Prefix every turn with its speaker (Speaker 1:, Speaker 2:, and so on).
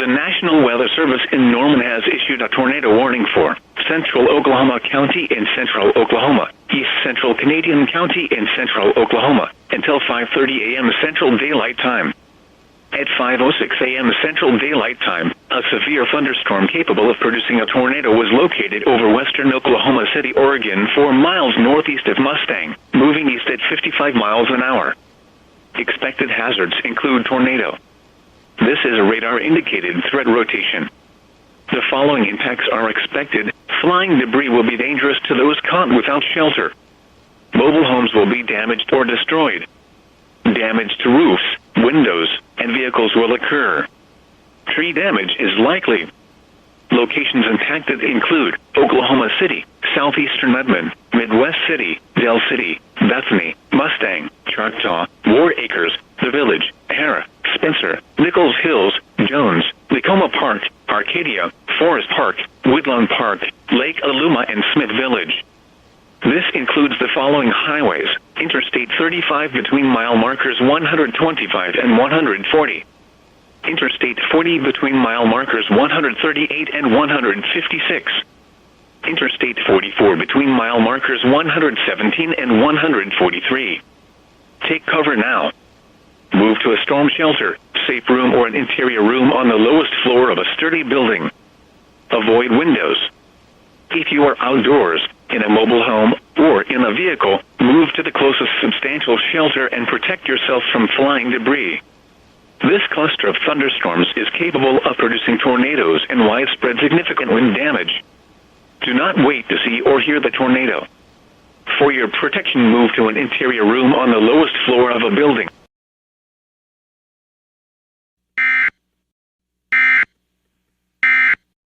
Speaker 1: National Weather Service in Norman has issued a tornado warning for Central Oklahoma County in Central Oklahoma, East Central Canadian County in Central Oklahoma, until 5:30 a.m. Central Daylight Time. At 5:06 a.m. Central Daylight Time, a severe thunderstorm capable of producing a tornado was located over western Oklahoma City, Oregon, 4 miles northeast of Mustang, moving east at 55 miles an hour. Expected hazards include tornado. This is a radar-indicated threat rotation. The following impacts are expected. Flying debris will be dangerous to those caught without shelter. Mobile homes will be damaged or destroyed. Damage to roofs, windows, and vehicles will occur. Tree damage is likely. Locations impacted include Oklahoma City, southeastern Edmond, Midwest City, Del City, Bethany, Mustang, Choctaw, War Acres, The Village, Hara, Spencer, Nichols Hills, Jones, Tacoma Park, Arcadia, Forest Park, Woodlawn Park, Lake Aluma, and Smith Village. This includes the following highways: Interstate 35 between mile markers 125 and 140. Interstate 40 between mile markers 138 and 156. Interstate 44 between mile markers 117 and 143. Take cover now. Move to a storm shelter, safe room, or an interior room on the lowest floor of a sturdy building. Avoid windows. If you are outdoors, in a mobile home, or in a vehicle, move to the closest substantial shelter and protect yourself from flying debris. This cluster of thunderstorms is capable of producing tornadoes and widespread significant wind damage. Do not wait to see or hear the tornado. For your protection, move to an interior room on the lowest floor of a building.